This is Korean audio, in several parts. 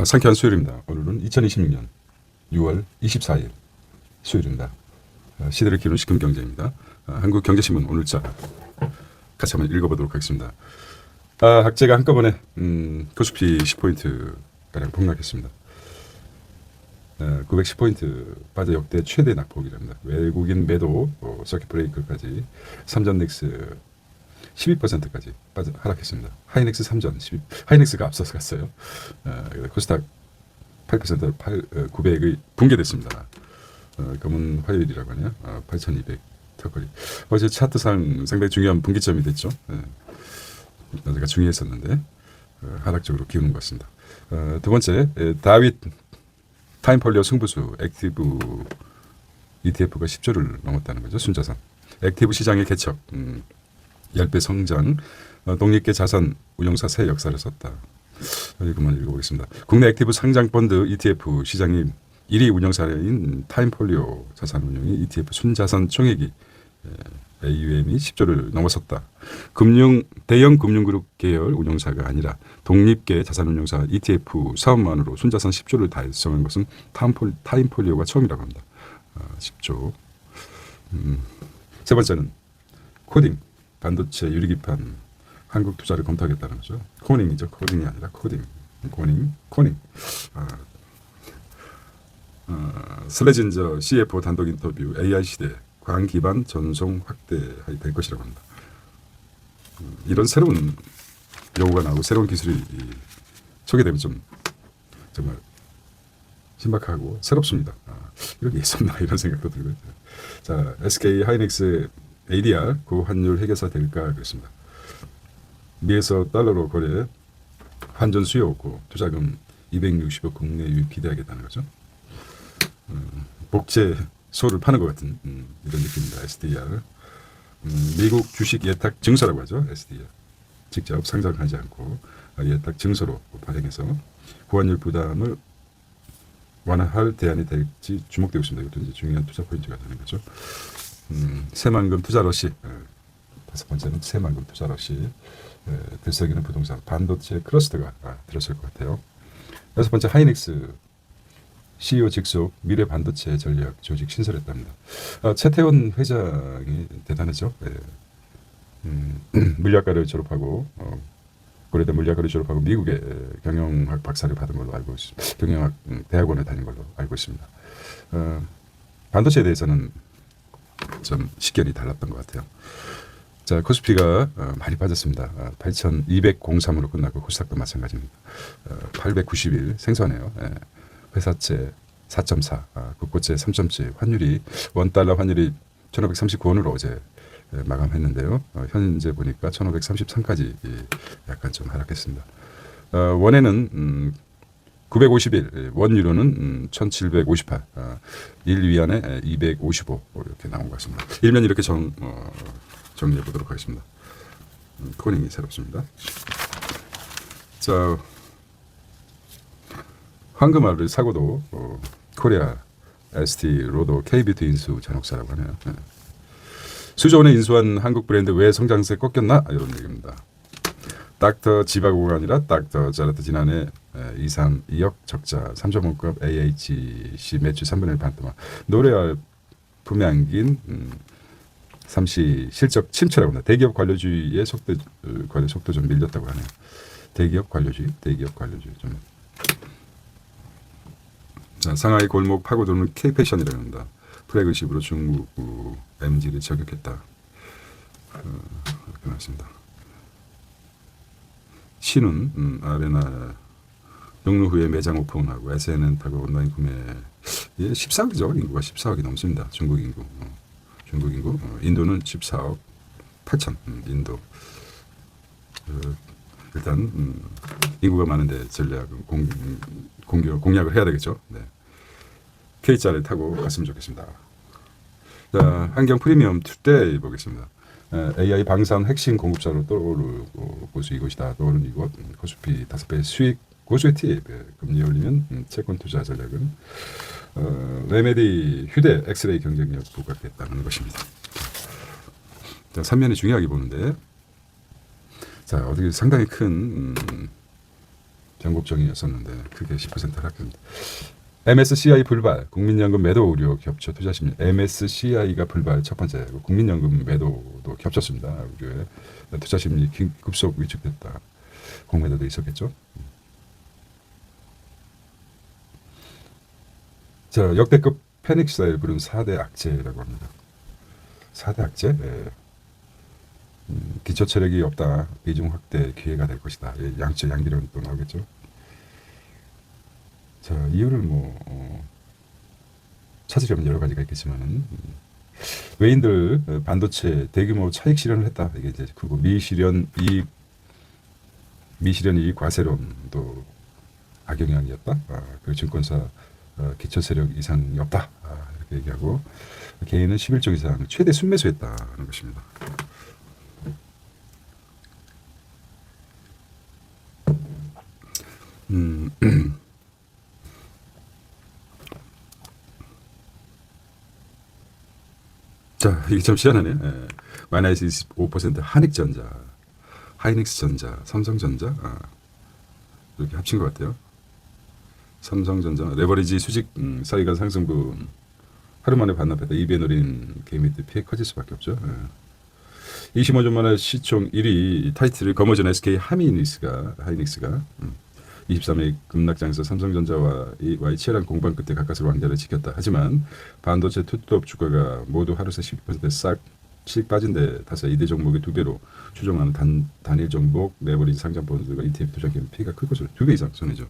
상쾌한 수요일입니다. 오늘은 2026년 6월 24일 수요일입니다. 시대를 기론시킨 경제입니다. 한국경제신문 오늘자 같이 한번 읽어보도록 하겠습니다. 학제가 한꺼번에 코스피 10포인트가량 폭락했습니다. 910포인트 빠져 역대 최대 낙폭이랍니다. 외국인 매도 서킷 브레이크까지 삼전넥스 12%까지 하락했습니다. 하이닉스 3전 12, 하이닉스가 앞서서 갔어요. 코스닥 8% 900의 붕괴됐습니다. 검은 화요일이라고 하네요. 8,200 턱걸이. 어제 차트상 상당히 중요한 분기점이 됐죠. 제가 중요했었는데 하락적으로 기우는 것 같습니다. 두 번째, 다윗 타임폴리오 승부수 액티브 ETF가 10조를 넘었다는 거죠. 순자산. 액티브 시장의 개척. 10배 성장, 독립계 자산 운용사 새 역사를 썼다. 이것만 읽어보겠습니다. 국내 액티브 상장 펀드 ETF 시장이 1위 운영사인 타임폴리오 자산운용이 ETF 순자산 총액이 AUM이 10조를 넘어섰다. 대형 금융그룹 계열 운용사가 아니라 독립계 자산운용사 ETF 사업만으로 순자산 10조를 달성한 것은 타임폴리오가 처음이라고 합니다. 10조. 세 번째는 코딩. 반도체 유리기판 한국 투자를 검토하겠다는 거죠. 코닝이죠. 코딩이 아니라 코딩. 코닝. 슬레진저 CFO 단독 인터뷰 AI 시대 광 기반 전송 확대될 것이라고 합니다. 이런 새로운 요구가 나오고 새로운 기술이 소개되면 좀 정말 신박하고 새롭습니다. 이런 게 있었나 이런 생각도 들고요. 자, SK 하이닉스 ADR 고환율 해결사 될까 그랬습니다. 미에서 달러로 거래, 환전 수요 없고 투자금 260억 국내 유입 기대하겠다는 거죠. 복제소를 파는 것 같은 이런 느낌입니다. SDR. 미국 주식 예탁 증서라고 하죠. SDR. 직접 상장하지 않고 예탁 증서로 발행해서 고환율 부담을 완화할 대안이 될지 주목되고 있습니다. 이것도 이제 중요한 투자 포인트가 되는 거죠. 새만금 투자 러시. 다섯 번째는 새만금 투자 러시. 들썩이는 부동산 반도체 클러스터가 들었을 것 같아요. 여섯 번째 하이닉스 CEO 직속 미래 반도체 전략 조직 신설했답니다. 최태원 회장이 대단하죠. 물리학과를 졸업하고 고려대 물리학과를 졸업하고 미국의 경영학 박사를 받은 걸로 알고 있습니다. 경영학 대학원에 다닌 걸로 알고 있습니다. 반도체에 대해서는 좀 식견이 달랐던 것 같아요. 자, 코스피가 많이 빠졌습니다. 8,203으로 끝나고 코스닥도 마찬가지입니다. 891 생소하네요. 회사채 4.4, 국고채 3.7, 환율이 원달러 환율이 1,539원으로 어제 마감했는데요. 현재 보니까 1,533까지 약간 좀 하락했습니다. 원에는 951, 원 유로는 1758, 1위안에 255 이렇게 나온 것 같습니다. 일면 이렇게 정리해 보도록 하겠습니다. 코닝이 새롭습니다. 자, 황금알을 사고도 코리아, ST, 로도, KBT 인수 잔혹사라고 하네요. 수조원에 인수한 한국 브랜드 왜 성장세 꺾였나? 이런 얘기입니다. 닥터 지바고가 아니라 닥터 자라트 지난해 2억 적자 3.5급 AHC 매출 3분의 1 반토막 노래알 품에 안긴 삼시 실적 침체라고 합니다. 대기업 관료주의의 관료 속도 좀 밀렸다고 하네요. 대기업 관료주의 좀. 자, 상하이 골목 파고드는 K-패션이라고 합니다. 플래그십으로 중국 MG를 저격했다. 이렇게 나왔습니다. 신운 아레나 용루 후에 매장 오픈하고 SNN 타고 온라인 구매 14억이죠. 인구가 14억이 넘습니다. 중국 인구. 인도는 14억 8천. 인도. 일단 인구가 많은데 전략은 공략을 해야 되겠죠. 네. K자를 타고 갔으면 좋겠습니다. 자, 환경 프리미엄 투데이 보겠습니다. AI 방산 핵심 공급자로 떠오르고 고수 이곳이다. 떠오르는 이곳 코스피 5배 수익 고수의 팁. 금리 올리면 채권 투자 전략은 레메디 휴대 엑스레이 경쟁력 부각했다는 것입니다. 자, 3면이 중요하게 보는데 자, 어떻게 상당히 큰 전국정이었었는데 크게 10% 하락했습니다. MSCI 불발, 국민연금 매도 우려 겹쳐 투자 심리. MSCI가 불발 첫 번째, 국민연금 매도도 겹쳤습니다. 우려에 투자 심리 급속 위축됐다. 공매도도 있었겠죠. 자, 역대급 패닉 사를 부른 4대 악재라고 합니다. 4대 악재? 예. 기초 체력이 없다. 비중 확대 기회가 될 것이다. 예, 양비론 또 나오겠죠. 자, 이유를 찾으려면 여러 가지가 있겠지만은 외인들 반도체 대규모 차익 실현을 했다. 이게 이제 그리고 미실현 이익 과세론도 악영향이었다. 그리고 증권사 기초 세력 이상이 없다. 이렇게 얘기하고 개인은 11조 이상 최대 순매수했다는 것입니다. 자, 이게 좀 희한하네. 예. 마이너스 25% 한익전자, 하이닉스전자, 삼성전자 이렇게 합친 것 같아요. 삼성전자 레버리지 수직 사이간 상승분 하루 만에 반납했다. 입에 노린 개미들 피해 커질 수밖에 없죠. 예. 25년 만에 시총 1위 타이틀을 거머쥔 SK 하이닉스가 23일 급락장에서 삼성전자와의 치열한 공방 끝에 가까스로 왕좌를 지켰다. 하지만 반도체 투톱 주가가 모두 하루 새 12% 싹씩 빠진 데 탓에 이대 종목의 2배로 추정하는 단일 종목 레버리지 상장본들과 ETF 투자 기업 피해가 클 것으로 2배 이상 손해죠.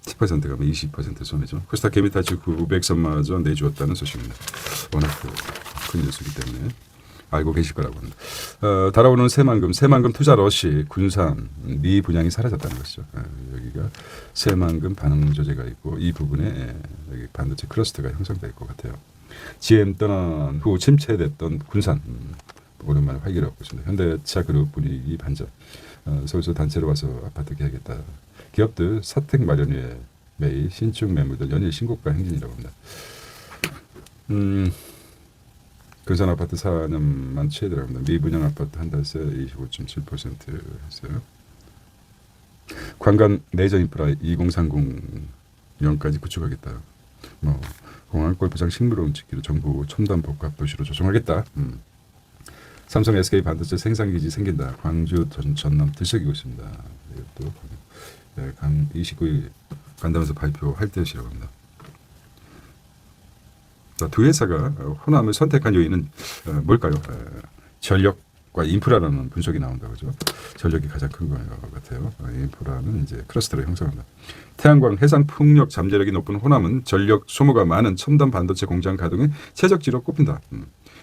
10%가 20% 손해죠. 코스닥 개미 탈출 900선마저 내주었다는 소식입니다. 워낙 큰 뉴스이기 때문에 알고 계실 거라고 합니다. 달아오르는 새만금 투자 러시 군산 미 분양이 사라졌다는 것이죠. 여기가 새만금 반응 조제가 있고 이 부분에 여기 반도체 클러스터가 형성될 것 같아요. GM 떠난 후 침체됐던 군산 오랜만에 활기를 얻고 있습니다. 현대차 그룹 분위기 반전. 서울서 단체로 와서 아파트 계약했다. 기업들 사택 마련 위해 매일 신축 매물들 연일 신고가 행진이라고 합니다. 근산 아파트 4년만 최대라고 합니다. 미분양 아파트 한 달새 25.7% 했어요. 관광 내전 인프라 2030년까지 구축하겠다. 공항 골프장 식물원 짓기로 정부 첨단 복합 도시로 조성하겠다. 삼성 SK 반도체 생산기지 생긴다. 광주 전남 들썩이고 있습니다. 이것도 29일 간담회에서 발표할 것이라고 합니다. 두 회사가 호남을 선택한 요인은 뭘까요? 전력과 인프라라는 분석이 나온다 그죠? 전력이 가장 큰 것 같아요. 인프라는 이제 클러스터를 형성한다. 태양광, 해상 풍력 잠재력이 높은 호남은 전력 소모가 많은 첨단 반도체 공장 가동의 최적지로 꼽힌다.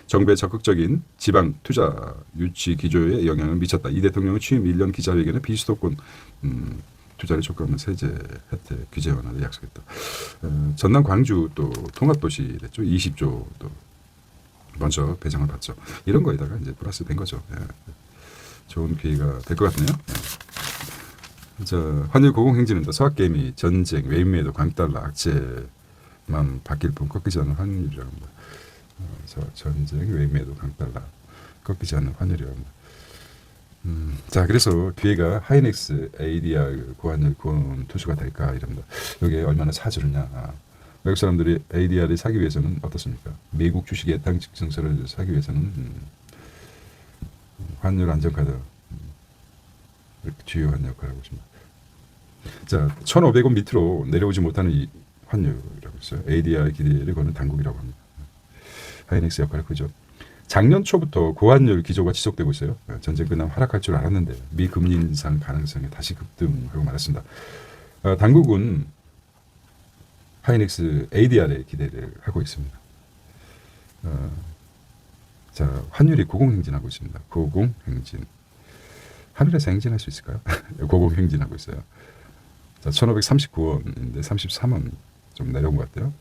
정부의 적극적인 지방 투자 유치 기조에 영향을 미쳤다. 이 대통령의 취임 1년 기자회견에 비수도권 투자를 촉구하는 세제 혜택 규제 완화를 약속했다. 전남 광주 또 통합도시 됐죠. 20조 또 먼저 배정을 받죠. 이런 거에다가 이제 플러스 된 거죠. 좋은 기회가 될 것 같네요. 자, 환율 고공행진입니다. 서학개미, 전쟁, 외인매도, 강달러, 악재만 바뀔 뿐 꺾이지 않는 환율이라고 합니다. 전쟁, 외인매도, 강달러 꺾이지 않는 환율이라고 합니다. 자, 그래서 기회가 하이닉스 ADR 고환율 고원 투수가 될까 이럽니다. 여기에 얼마나 사주느냐. 외국 사람들이 ADR을 사기 위해서는 어떻습니까? 미국 주식 예당 증서를 사기 위해서는 환율 안정카드 주요한 역할을 하고 있습니다. 자, 1,500원 밑으로 내려오지 못하는 이 환율이라고 있어요. ADR 기대를 거는 당국이라고 합니다. 하이닉스 역할을 크죠. 작년 초부터 고환율 기조가 지속되고 있어요. 전쟁 끝나면 하락할 줄 알았는데 미 금리 인상 가능성이 다시 급등하고 말았습니다. 당국은 하이닉스 ADR에 기대를 하고 있습니다. 자, 환율이 고공행진하고 있습니다. 고공행진. 하늘에서 행진할 수 있을까요? 고공행진하고 있어요. 자, 1,539원인데 33원 좀 내려온 것 같아요.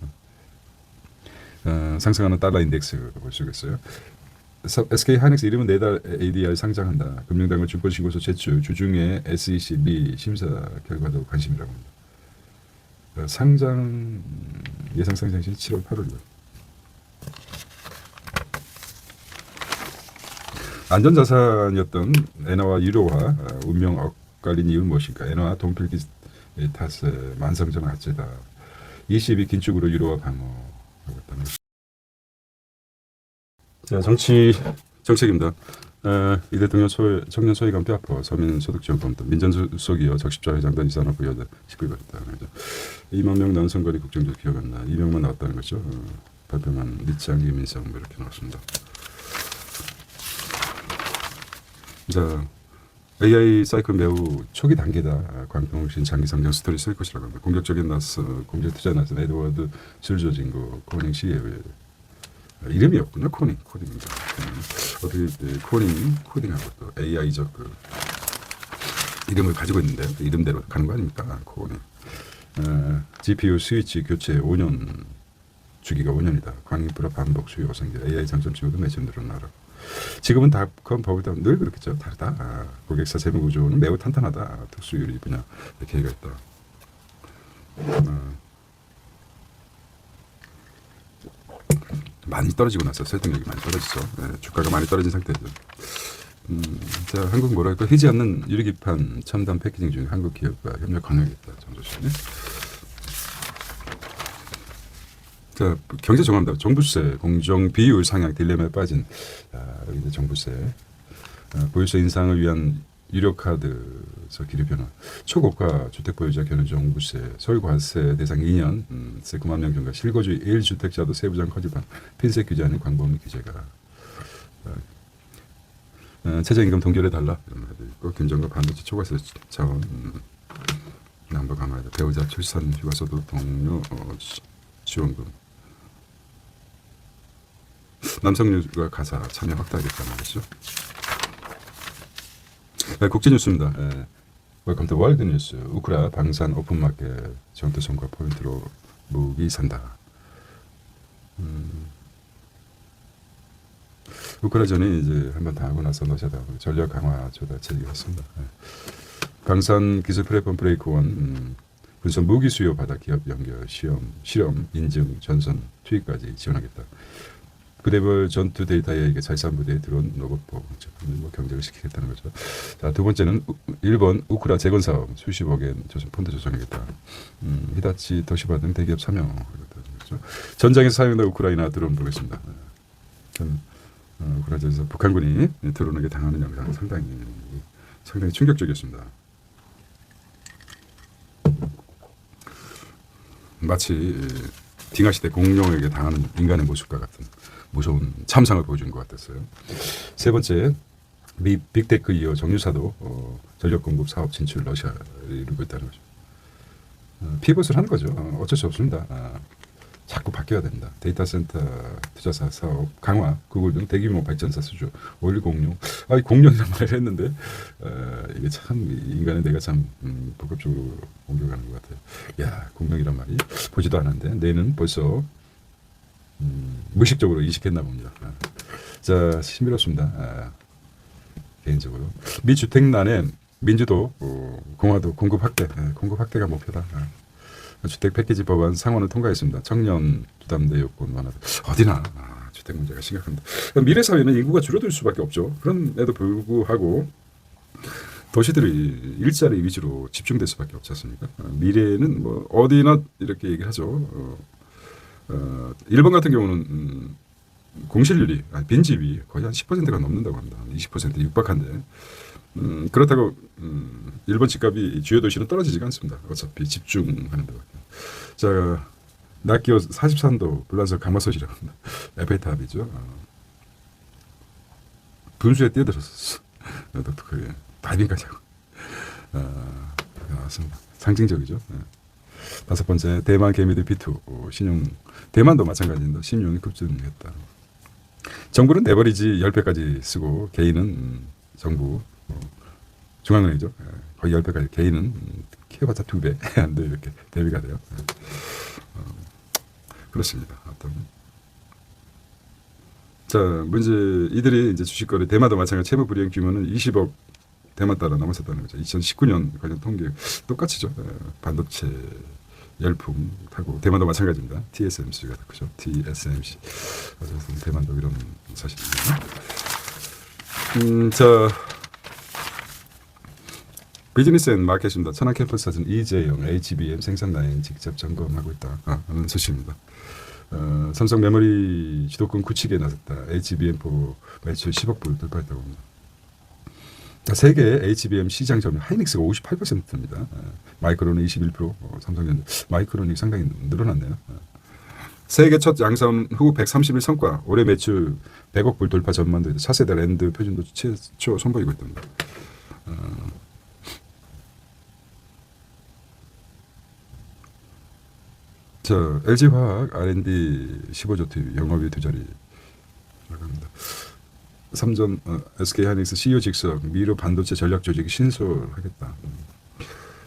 상승하는 달러 인덱스 볼 수 있겠어요. SK 하이닉스 이름은 내달 ADR 상장한다. 금융당국 증권신고서 제출. 주중에 SEC 미 심사 결과도 관심이라고 합니다. 상장 예상 상장일은 7월 8월이고. 안전자산이었던 엔화와 유로화 운명 엇갈린 이유는 무엇인가? 엔화와 동필기 탓에 만성적 악재다. 22 긴축으로 유로화 방어하고 있다는 것입니다. 자, 정책입니다. 이 대통령 청년 소외감 뼈아파 서민 소득지원금 민전수석이요 적십자 회장 등 이산업 부여자 19일이었다. 2만 명 난선거리 국정적 기억 안 나. 2명만 나왔다는 거죠. 발표만 리창 이민성 이렇게 나왔습니다. 자, AI 사이클 매우 초기 단계다. 광동신 장기 성장 스토리 쓸 것이라고 합니다. 공격적인 공격 투자에 나선 에드워드 줄조진거 코닝 CEO 이름이 없군요. 코딩입니다. 어떻게 코딩하고 또 AI적 이름을 가지고 있는데 이름대로 가는 거 아닙니까? 코딩. GPU 스위치 교체 5년 주기가 5년이다. 광인프라 반복 수요 생겨 AI 장점 치고도 매출 늘어나라. 지금은 닷컴 버블 늘 그렇겠죠. 다르다. 고객사 재무 구조는 매우 탄탄하다. 특수유리 분야 이렇게 얘기가 있다. 많이 떨어지고 나서 설득력이 많이 떨어지죠. 주가가 많이 떨어진 상태죠. 자, 한국 뭐라 할까? 휘지 않는 유리기판 첨단 패키징 중에 한국 기업과 협력 가능하겠다. 정조씨. 자, 경제 정합니다. 종부세 공정 비율 상향 딜레마에 빠진 이제 종부세 보유세 인상을 위한 유료카드에서 기류 변화 초고가 주택보유자 견인 종부세 서울과세 대상 2년 세 9만 명 경과 실거주 1주택자도 세부장 커지반 핀셋 규제하는 광범위 규제가 최저임금 동결해달라 이런 말도 있고 김정과 반도체 초과세 자원 남부 강화하다 배우자 출산 휴가소득 동료 지원금 남성유가 가사 참여 확대하겠다는 것이죠. 국제 뉴스입니다. 웰컴 투 월드 뉴스. 우크라 방산 오픈마켓 정대 성과 포인트로 무기 산다. 우크라전이 이제 한번 당하고 나서 러시아도 전력 강화 조달 체계했습니다. 방산 기술 플랫폼 브레이크원 군선 무기 수요 바다 기업 연결 실험 인증 전선 투입까지 지원하겠다. 부대별 전투 데이터에 자산 부대에 들어온 로봇보 뭐 경쟁을 시키겠다는 거죠. 자, 두 번째는 일본 우크라 재건 사업 수십억엔 펀드 조성하겠다. 히다치 도시바 등 대기업 참여. 그렇죠. 전장에서 사용된 우크라이나 드론 보겠습니다. 우크라이나에서 북한군이 드론에게 당하는 영상 상당히 충격적이었습니다. 마치 딩하시대 공룡에게 당하는 인간의 모습과 같은 무서운 참상을 보여준 것 같았어요. 세 번째, 미 빅테크 이어 정유사도 전력 공급 사업 진출 러시아를 이루고 있다는 거죠. 피벗을 하는 거죠. 어쩔 수 없습니다. 자꾸 바뀌어야 됩니다. 데이터 센터 투자사 사업 강화, 구글 등 대규모 발전사 수주 5106. 공룡이란 말을 했는데 이게 참 인간의 뇌가 참 복합적으로 옮겨가는 것 같아요. 야, 공룡이란 말이 보지도 않았는데 뇌는 벌써 무의식적으로 인식했나 봅니다. 자, 신비롭습니다. 개인적으로 미 주택난에 민주도 공화도 공급 확대가 목표다. 주택 패키지 법안 상원을 통과했습니다. 청년 부담대 요건 완화. 어디나 주택 문제가 심각합니다. 미래 사회는 인구가 줄어들 수밖에 없죠. 그런데도 불구하고 도시들이 일자리 위주로 집중될 수밖에 없지 않습니까? 미래는 뭐 어디나 이렇게 얘기를 하죠. 일본 같은 경우는 공실률이 빈집이 거의 한 10%가 넘는다고 합니다. 20% 육박한데 그렇다고 일본 집값이 주요 도시는 떨어지지가 않습니다. 어차피 집중하는 데가. 자, 낮 기온 43도 불란서 가마솥이라고 합니다. 에펠탑이죠. 분수에 뛰어들었었어. 독특하게 다이빙까지 하고 나왔습니다. 상징적이죠. 다섯 번째, 대만 개미들 B2 신용 대만도 마찬가지입니다. 신용이 급증했다. 정부는 내버리지 10배까지 쓰고 개인은 정부 중앙은행이죠. 거의 10배까지 개인은 키워봤자 2배 안 돼 이렇게 대비가 돼요. 그렇습니다. 자, 문제 이들이 이제 주식거래 대만도 마찬가지 채무 불이행 규모는 20억 대만 달러 넘어섰다는 거죠. 2019년 관련 통계 똑같이죠. 반도체 열풍 타고 대만도 마찬가지입니다. TSMC가 더 크죠. TSMC. 어쨌든 대만도 이런 사실입니다. 저 비즈니스 앤 마켓입니다. 천안 캠퍼스 사진 이재영 HBM 생산 라인 직접 점검하고 있다 하는 소식입니다. 삼성 메모리 주도권 굳히기에 나섰다. HBM4 매출 10억 불 돌파했다고 합니다. 세계 HBM 시장 점유율 하이닉스가 58%입니다. 마이크론은 21%, 삼성전자 마이크론이 상당히 늘어났네요. 세계 첫 양산 후 130일 성과, 올해 매출 100억 불 돌파 전망도 있다. 차세대 랜드 표준도 최초 선보이고 있답니다. LG화학 R&D 15조 투입, 영업이익 두 자리 나갑니다. 삼전 SK하이닉스 CEO 직속 미래 반도체 전략 조직이 신설하겠다.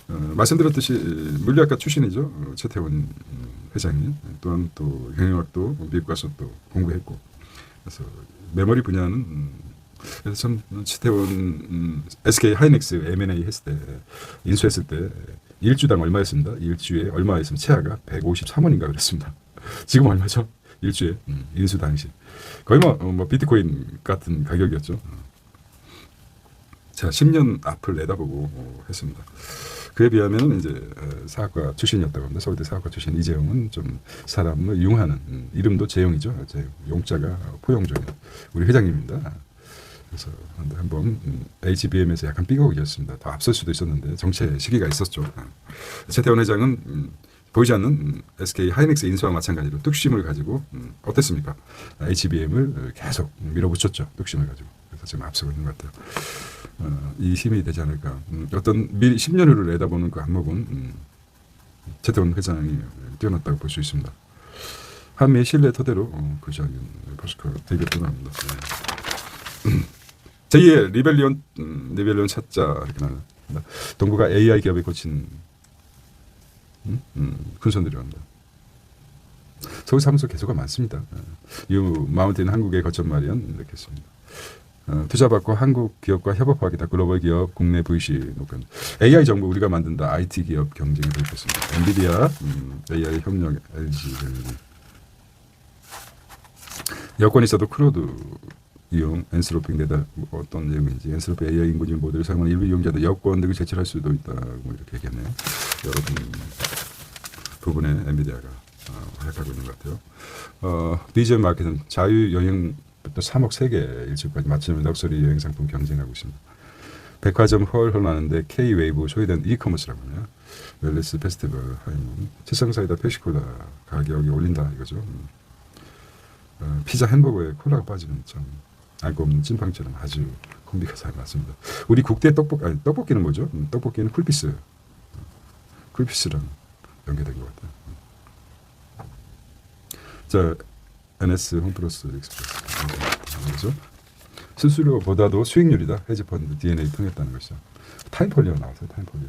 말씀드렸듯이 물리학과 출신이죠. 최태원 회장이 또한 또 경영학도 미국 가서 또 공부했고, 그래서 메모리 분야는 그래서 참 최태원 SK하이닉스 M&A 했을 때 인수했을 때 일주당 얼마였습니다. 일주에 얼마였으면 최하가 153원인가 그랬습니다. 지금 얼마죠? 일주에 인수 당시 거의 뭐 비트코인 같은 가격이었죠. 자, 10년 앞을 내다보고 했습니다. 그에 비하면 이제 사학과 출신이었다고 합니다. 서울대 사학과 출신 이재용은 좀 사람을 융하는 이름도 재용이죠. 재용. 용자가 포용종이 우리 회장님입니다. 그래서 한번 HBM에서 약간 삐걱이었습니다. 더 앞설 수도 있었는데 정체 시기가 있었죠. 최태원 회장은 보이지 않는 SK 하이닉스 인수와 마찬가지로 뚝심을 가지고 어땠습니까? HBM을 계속 밀어붙였죠. 뚝심을 가지고. 그래서 지금 앞서고 있는 것 같아요. 이 힘이 되지 않을까. 어떤 미리 10년 후를 내다보는 그 안목은 최태원 회장이 뛰어났다고 볼 수 있습니다. 한미의 신뢰 토대로 그저 포스코 대기업도 나옵니다. 제2의 리벨리온 찾자 이렇게 나옵니다. 동구가 AI 기업에 꽂힌 큰손들이랍니다. 서울 사무소 개소가 많습니다. 유 마운틴 한국의 거점 마련 이렇게 했습니다. 투자받고 한국 기업과 협업하겠다. 글로벌 기업 국내 VC 높은 AI 정보 우리가 만든다. IT 기업 경쟁에 돌입했습니다. 엔비디아 AI 협력 LG 여건이 있어도 크로드 이용 엔스로핑 내다 어떤 내용인지 엔스로핑 AI 인공지능 모델을 사용하는 일부 이용자들 여권 등을 제출할 수도 있다고 이렇게 얘기했네요. 여러 부분에 엔비디아가 활약하고 있는 것 같아요. 디지털 마켓은 자유 여행부터 3억 3개 일주까지 맞추면 럭셔리 여행 상품 경쟁하고 있습니다. 백화점 헐헐 나는데 K-웨이브 소외된 이커머스라고 하네요. 웰리스 페스티벌 하이문 칠성사이다 펩시콜라 가격이 올린다 이거죠. 피자 햄버거에 콜라가 빠지면 참 알고 없는 찐빵처럼 아주 콤비가 잘 맞습니다. 우리 국대 떡볶이는 뭐죠? 떡볶이는 쿨피스랑 연계된 것 같아요. 자, NS 홈플러스 익스프레스 수수료보다도 수익률이다. 헤지펀드 DNA 통했다는 것이죠. 타임폴리오 나왔어요. 타임폴리오.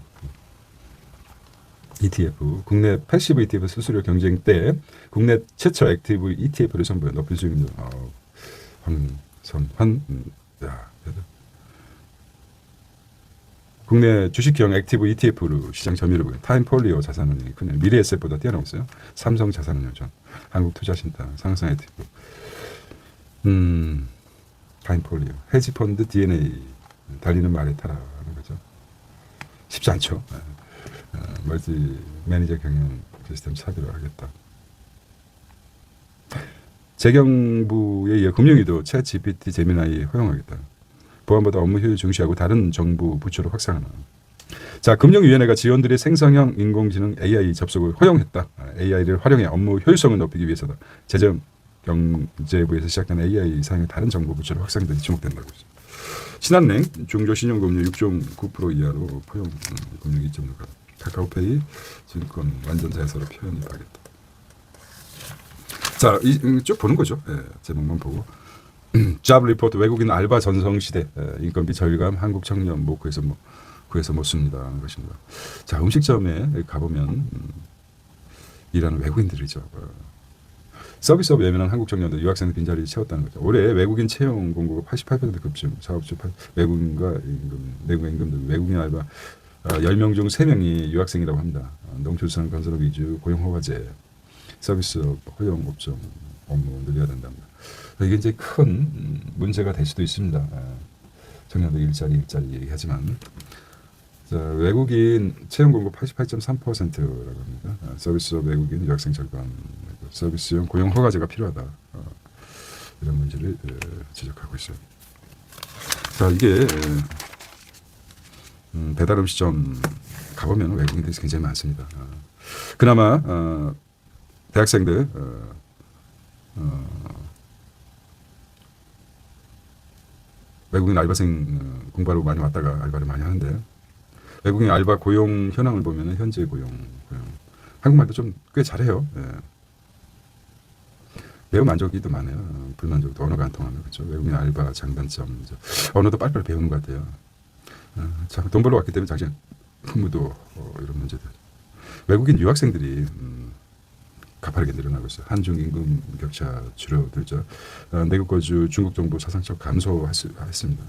ETF 국내 패시브 ETF 수수료 경쟁 때 국내 최초 액티브 ETF를 선보여 높은 수익률. 국내 주식형 액티브 ETF로 시장 점유율을 보여 타임폴리오 자산운용이 그냥 미래에셋보다 뛰어나고 있어요. 삼성 자산운용 전 한국투자신탁 상상 ETF 타임폴리오 헤지펀드 DNA 달리는 말에 타라는 거죠. 쉽지 않죠. 멀티 매니저 경영 시스템 차별화하겠다. 재경부에 이어 금융위도 챗 GPT 제미나이 허용하겠다. 보안보다 업무 효율 중시하고 다른 정부 부처로 확산하는. 자, 금융위원회가 지원들의 생성형 인공지능 AI 접속을 허용했다. AI를 활용해 업무 효율성을 높이기 위해서다. 재정경제부에서 시작된 AI 사용이 다른 정부 부처로 확산되기 주목된다고 했습니다. 신한은행 중저신용금리 6.9% 이하로 포용 금융 2.6%. 카카오페이 증권 완전 자회사로 표현이 하겠다. 자, 쭉 보는 거죠. 제목만 보고. 잡 리포트 외국인 알바 전성시대 인건비 절감 한국 청년 뭐 구해서 못 씁니다 하는 것입니다. 자, 음식점에 가보면 일하는 외국인들이죠. 서비스업 예민한 한국 청년들 유학생들 빈자리 채웠다는 거죠. 올해 외국인 채용 공고가 88% 급증. 사업주 외국인과 내국인 임금들 외국인 알바 10명 중 3명이 유학생이라고 합니다. 농촌수산 건설업 위주 고용 허가제 서비스업 허용 업종 업무 늘려야 된답니다. 이게 이제 큰 문제가 될 수도 있습니다. 청년들 일자리 얘기하지만 자, 외국인 채용 공고 88.3%라고 합니다. 서비스업 외국인 유학생 절반, 서비스용 고용 허가제가 필요하다. 이런 문제를 지적하고 있어요. 자, 이게 배달 음식점 가보면 외국인들이 굉장히 많습니다. 그나마 대학생들 외국인 알바생 공부하러 많이 왔다가 알바를 많이 하는데 외국인 알바 고용 현황을 보면 현재 고용 한국말도 좀 꽤 잘해요. 예. 매우 만족이도 많아요. 불만족도 언어가 안 통하면 그렇죠. 외국인 알바 장단점 언어도 빨리빨리 배우는 것 같아요. 자, 돈 벌러 왔기 때문에 자기 풍무도 이런 문제들. 외국인 유학생들이 가파르게 늘어나고 있어요. 한중 임금 격차 줄어들죠. 내국 거주 중국 정부 사상적 감소했습니다.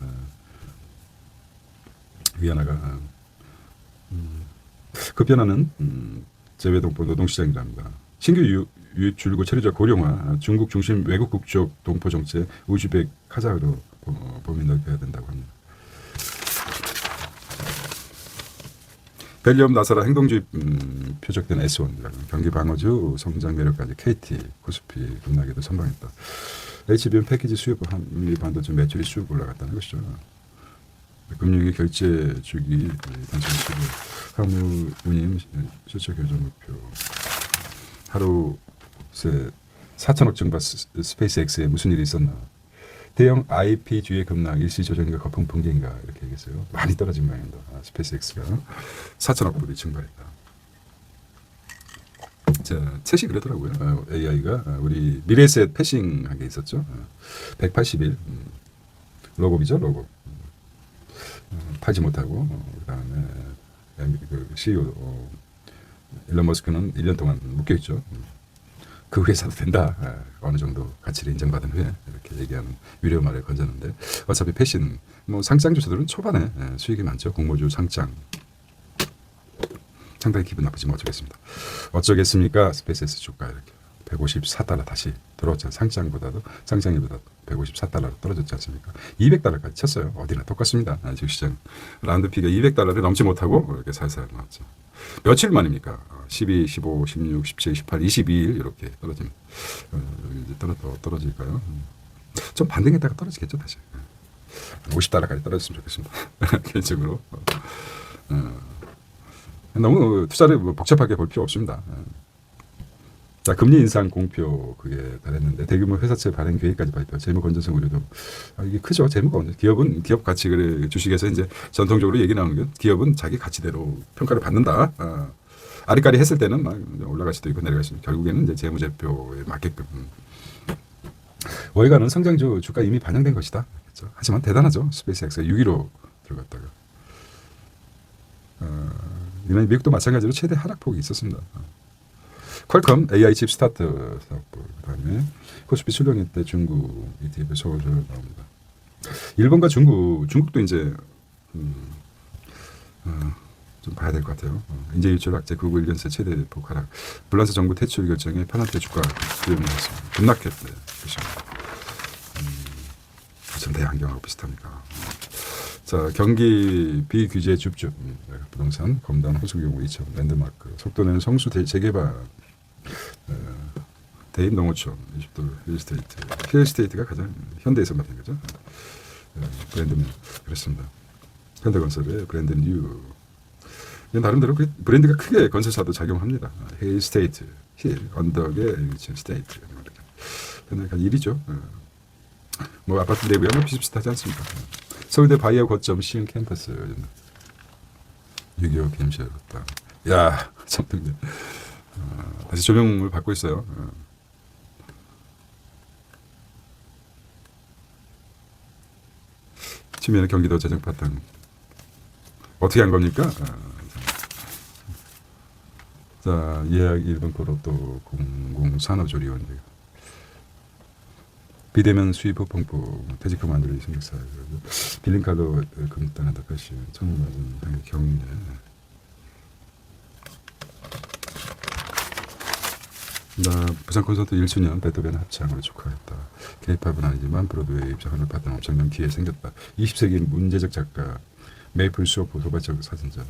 위안화가 급변하는 재외동포 노동시장이랍니다. 신규 유입 줄고 체류자 고령화, 중국 중심 외국 국적 동포 정책, 우즈벡, 카자흐로 범위 넓혀야 된다고 합니다. 벨리엄 나사라 행동주의 표적된 S1 경기 방어주 성장 매력까지 KT 코스피 급락에도 선방했다. HBM 패키지 수요 한미 반도체 매출이 쑥 올라갔다는 것이죠. 금융위 결제 주기 단순 수급 화물 운임 실적 교정 목표 하루 새 4천억 증가 스페이스X에 무슨 일이 있었나. 대형 IP주의 급락 일시 조정인가 거품 붕괴인가 이렇게 얘기했어요. 많이 떨어진 모양입니다. 스페이스X가 4천억 불이 증발했다. 자, 셋이 그러더라고요. AI가 우리 미래셋 패싱한 게 있었죠. 180일 로봇이죠. 로봇 팔지 못하고 그다음에 그 CEO 일론 머스크는 1년 동안 묶여있죠. 그 회사도 된다. 어느 정도 가치를 인정받은 후에 이렇게 얘기하는 위로 말을 건졌는데 어차피 패신 뭐 상장 주주들은 초반에 수익이 많죠. 공모주 상장 상당히 기분 나쁘지만 어쩌겠습니다. 어쩌겠습니까? 스페이스X 주가 이렇게 154달러 다시 들어왔잖아요. 상장일보다 154달러로 떨어졌지 않습니까? 200달러까지 쳤어요. 어디나 똑같습니다. 주식시장 라운드피가 200달러를 넘지 못하고 이렇게 살살 나왔죠. 며칠 만입니까? 12, 15, 16, 17, 18, 22일 이렇게 떨어집니다. 이제 떨어질까요? 좀 반등했다가 떨어지겠죠 다시. 50달러까지 떨어졌으면 좋겠습니다. 개인적으로. 너무 투자를 복잡하게 볼 필요 없습니다. 자, 금리 인상 공표 그게 달했는데 대규모 회사채 발행 계획까지 발표. 재무 건전성 우려도 이게 크죠. 재무가 언제 기업은 기업 가치 그래 주식에서 이제 전통적으로 얘기 나오는 게 기업은 자기 가치대로 평가를 받는다. 아리까리 했을 때는 막 올라갈 수도 있고 내려갈 수도 있고 결국에는 이제 재무제표에 맞게끔 월간은 성장주 주가 이미 반영된 것이다. 그렇죠? 하지만 대단하죠. 스페이스X가 6위로 들어갔다가 이날 미국도 마찬가지로 최대 하락폭이 있었습니다. 퀄컴 AI 칩 스타트 사업부 그다음에 코스피 출렁일 때 중국 ETF 서울주 나옵니다. 일본과 중국도 이제 좀 봐야 될 것 같아요. 인재 유출 악재 구글 1년새 최대 폭 하락. 불란서 정부 퇴출 결정에 편한테 주가 급락했습니다. 급락했네. 참 대환경하고 비슷합니까? 자, 경기 비규제 줍줍 부동산 검단 호수경우 2천 랜드마크 속도 내는 성수 재개발 대인 농어촌 20도 힐스테이트가 가장 현대에서 맡은 거죠. 브랜드는 그렇습니다. 현대건설의 브랜드 뉴 나름대로 그 브랜드가 크게 건설사도 작용합니다. 힐스테이트 힐 언덕의 위치한 스테이트 약간 일이죠. 뭐 아파트 내부야 뭐 비슷비슷하지 않습니까? 서울대 바이오 거점 시흥 캠퍼스 6.25 게임쇼였다. 야, 참 다시 조명을 받고 있어요. 치면은 경기도 재정 파탄 어떻게 한 겁니까? 자, 예약 1번 고로또 공공산업조리원 비대면 수입 후폭풍 퇴직금 만들기 신경사 빌링카드 금단한다 것이 청문받은 경례 나 부산 콘서트 1주년 베토벤 합창을 축하했다. K-팝은 아니지만 브로드웨이 입장을 받은 엄청난 기회 생겼다. 20세기 문제적 작가 메이플 수어프 도발적 사진전.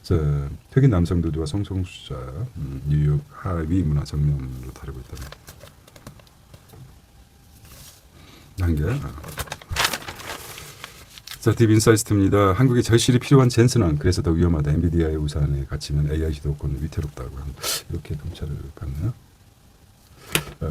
자, 흑인 남성 두두와 성소수자 뉴욕 하위 문화 정면으로 다루고 있다. 단계. 자, 딥인사이트입니다. 한국에 절실히 필요한 젠슨왕. 그래서 더 위험하다. 엔비디아의 우산에 갇히면 AI 지도권 위태롭다고 이렇게 검찰을 받네요.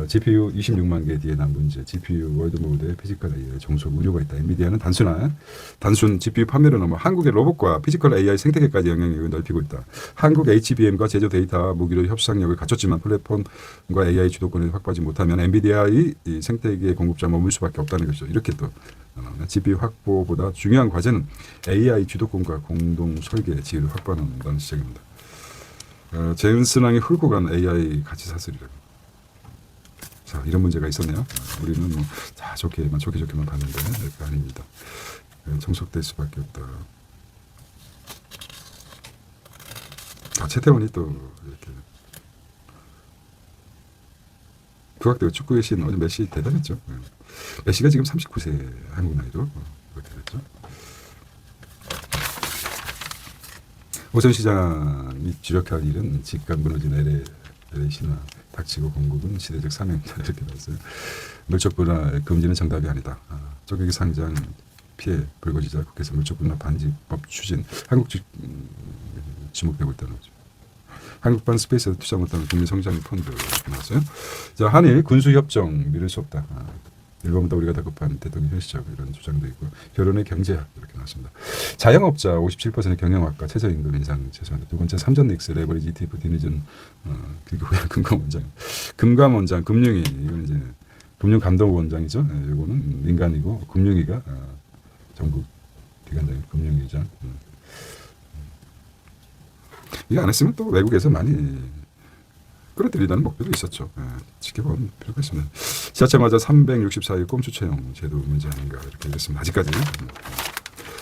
GPU 26만 개 뒤에 난 문제. GPU 월드모드에 피지컬 AI 종속 우려가 있다. 엔비디아는 단순 GPU 판매를 넘어 한국의 로봇과 피지컬 AI 생태계까지 영향력을 넓히고 있다. 한국 HBM과 제조 데이터 무기로 협상력을 갖췄지만 플랫폼과 AI 주도권을 확보하지 못하면 엔비디아의 이 생태계 공급자 머물 수밖에 없다는 것이죠. 이렇게 또 GPU 확보보다 중요한 과제는 AI 주도권과 공동 설계 지위를 확보한다는 지적입니다. 젠슨왕이 훑고 간 AI 가치 사슬이라고. 자, 이런 문제가 있었네요. 우리는 뭐 다 좋게만 봤는데 그게 아닙니다. 정속될 수밖에 없다. 최태원이 또 이렇게 국악대가 축구의 신 어제 메시 대단했죠. 메시가 지금 39세 한국 나이로 그렇게 됐죠. 오전 시장이 주력할 일은 집값 무너진 LA 신화 닥치고 공급은 시대적 사명이다 이렇게 나왔어요. 물적 분할 금지는 정답이 아니다. 쪼개기 상장 피해 불거지자 국회에서 물적 분할 반지법 추진 한국 지목되고 있다는 거죠. 한국판 스페이스에 투자 못하는 국민 성장 펀드 이렇게 나왔어요. 자, 한일 군수 협정 미룰 수 없다. 일본보다 우리가 더 급한 대통령 현시적 이런 주장도 있고 결혼의 경제학 이렇게 나왔습니다. 자영업자 57% 경영학과 최저임금 인상 최소한다. 두 번째 삼전넥스 레버리지 ETF 디니즌 그리고 금감원장 금융위 이건 이제 금융감독원장이죠. 이거는 민간이고 금융위가 정부 기관장이 금융위장. 이거 안 했으면 또 외국에서 많이 끌어들이다는 목표도 있었죠. 지켜보는 필요가 있습니다. 지하철마저 364일 꼼수 채용 제도 문제 아닌가 이렇게 얘기했습니다. 아직까지.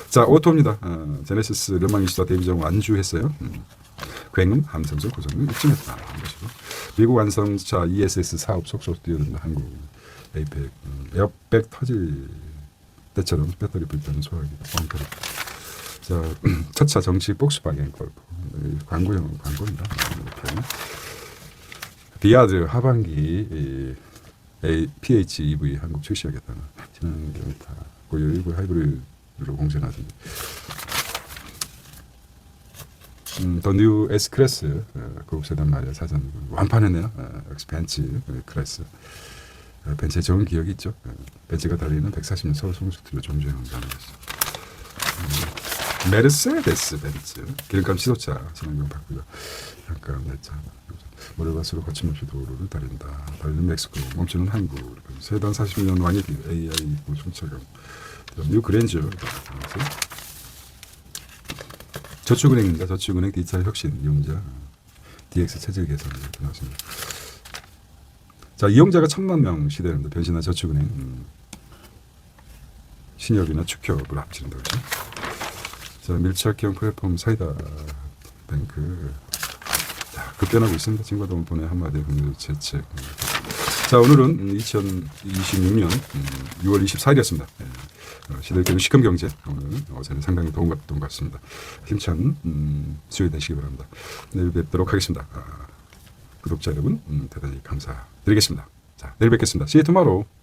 자, 오토입니다. 제네시스 르망이시다 데뷔전 완주했어요. 굉음 함성소 고성능 입증했다. 미국 완성차 ESS 사업 속속 뛰어든다. 한국 에이펙 에어백 터질 때처럼 배터리 불때는 소화기 뻥커리. 자, 첫차 정식 복스바겐 골프 광고입니다. 비아드 하반기 PHEV 한국 출시하겠다는 친환경 타 고효율 하이브리드로 공전하던데. 더 뉴 S 클래스 고급 세단 말이야 사전 완판했네요. 벤츠 클래스. 벤츠에 좋은 기억이 있죠. 벤츠가 달리는 140년 서울 송수트로 종주해온다는 것이죠. 메르세데스 벤츠 기름값 시도차 친환경 바꾸고 약간 냈자. 모래밭으로 거침없이 도로를 달리는 멕시코 멈추는 한국 세단 40년 왕의 길 AI 고속차가 뉴 그랜저 저축은행입니다. 저축은행 디지털 혁신 이용자 DX 체질 개선 이렇게 나왔습니다. 자, 이용자가 1000만 명 시대입니다. 변신한 저축은행 신협이나 축협을 합치는다 그렇죠. 자, 밀착형 플랫폼 사이다 뱅크 급변하고 있습니다. 친구들 돈의 한마디 금융 재책. 자, 오늘은 2026년 6월 24일이었습니다. 시대의 시금 경제 오늘 어제는 상당히 도움 것 같습니다. 힘찬 수요일 되시기 바랍니다. 내일 뵙도록 하겠습니다. 구독자 여러분 대단히 감사드리겠습니다. 자, 내일 뵙겠습니다. See you tomorrow.